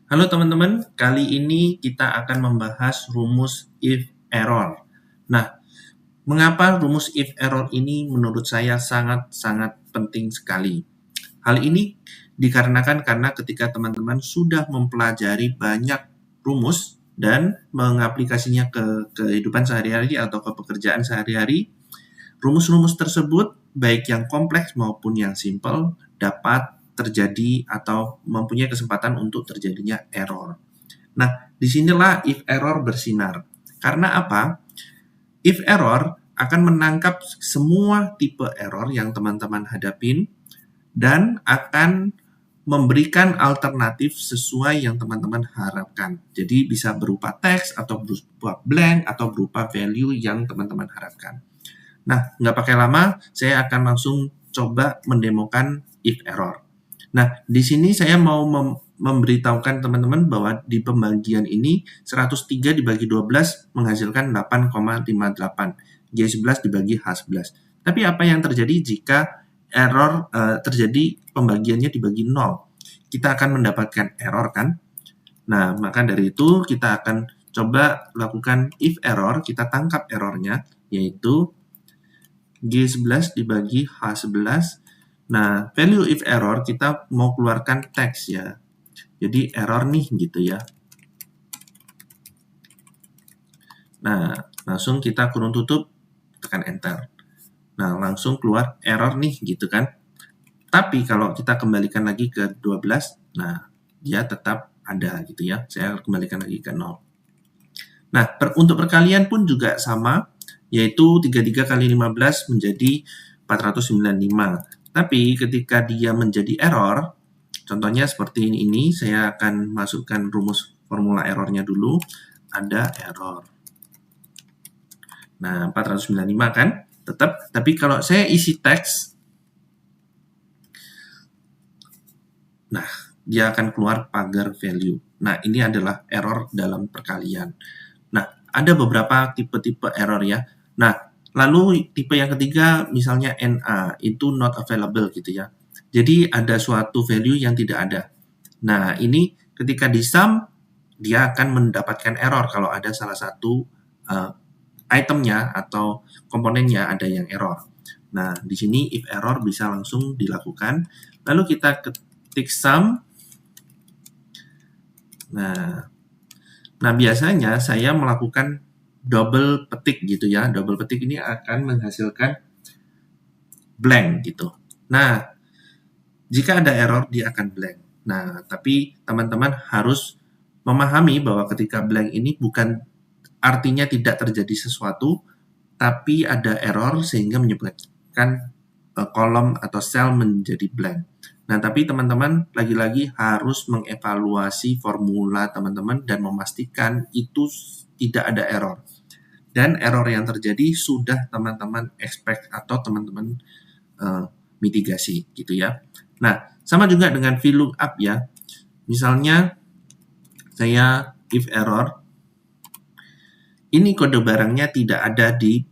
Halo teman-teman, kali ini kita akan membahas rumus if error. Nah, mengapa rumus if error ini menurut saya sangat-sangat penting sekali? Hal ini dikarenakan karena ketika teman-teman sudah mempelajari banyak rumus dan mengaplikasinya ke kehidupan sehari-hari atau ke pekerjaan sehari-hari, rumus-rumus tersebut, baik yang kompleks maupun yang simple, dapat terjadi atau mempunyai kesempatan untuk terjadinya error. Nah, disinilah if error bersinar. Karena apa? If error akan menangkap semua tipe error yang teman-teman hadapin dan akan memberikan alternatif sesuai yang teman-teman harapkan. Jadi bisa berupa teks atau berupa blank atau berupa value yang teman-teman harapkan. Nah, nggak pakai lama, saya akan langsung coba mendemokan if error. Nah, di sini saya mau memberitahukan teman-teman bahwa di pembagian ini 103 dibagi 12 menghasilkan 8,58. G11 dibagi H11. Tapi apa yang terjadi jika error terjadi pembagiannya dibagi 0? Kita akan mendapatkan error kan? Nah, maka dari itu kita akan coba lakukan if error, kita tangkap errornya, yaitu G11 dibagi H11. Nah, value if error kita mau keluarkan teks ya. Jadi error nih gitu ya. Nah, langsung kita kurung tutup, tekan enter. Nah, langsung keluar error nih gitu kan. Tapi kalau kita kembalikan lagi ke 12, nah dia tetap ada gitu ya. Saya kembalikan lagi ke 0. Nah, untuk perkalian pun juga sama, yaitu 33 kali 15 menjadi 495. Tapi ketika dia menjadi error, contohnya seperti ini, saya akan masukkan rumus formula errornya dulu. Ada error. Nah, 495 kan? Tetap, tapi kalau saya isi teks, nah, dia akan keluar pagar value. Nah, ini adalah error dalam perkalian. Nah, ada beberapa tipe-tipe error ya. Nah, lalu tipe yang ketiga misalnya NA, itu not available gitu ya. Jadi ada suatu value yang tidak ada. Nah, ini ketika di sum, dia akan mendapatkan error kalau ada salah satu itemnya atau komponennya ada yang error. Nah, di sini if error bisa langsung dilakukan. Lalu kita ketik sum. Nah, biasanya saya melakukan double petik gitu ya. Double petik ini akan menghasilkan blank gitu. Nah, jika ada error dia akan blank. Nah, tapi teman-teman harus memahami bahwa ketika blank ini bukan artinya tidak terjadi sesuatu, tapi ada error sehingga menyebabkan kolom atau sel menjadi blank. Nah, tapi teman-teman lagi-lagi harus mengevaluasi formula teman-teman dan memastikan itu tidak ada error. Dan error yang terjadi sudah teman-teman expect atau teman-teman mitigasi gitu ya. Nah, sama juga dengan VLOOKUP ya. Misalnya saya if error, ini kode barangnya tidak ada di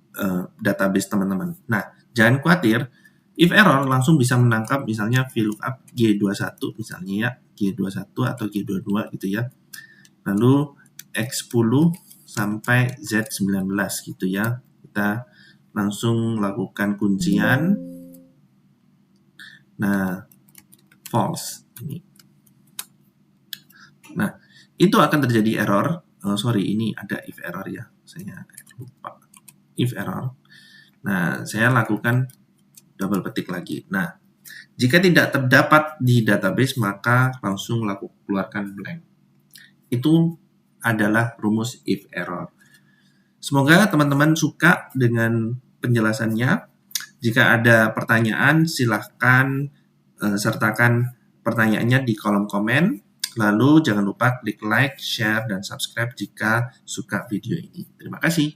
database teman-teman. Nah, jangan khawatir, if error langsung bisa menangkap misalnya VLOOKUP G21 misalnya ya, G21 atau G22 gitu ya. Lalu X10 sampai Z19 gitu ya. Kita langsung lakukan kuncian. Nah, false ini. Nah, itu akan terjadi error. Sorry, ini ada if error ya. Saya lupa. If error. Nah, saya lakukan double petik lagi. Nah, jika tidak terdapat di database, maka langsung keluarkan blank. Itu adalah rumus if error. Semoga teman-teman suka dengan penjelasannya. Jika ada pertanyaan, silahkan sertakan pertanyaannya di kolom komen. Lalu jangan lupa klik like, share, dan subscribe jika suka video ini. Terima kasih.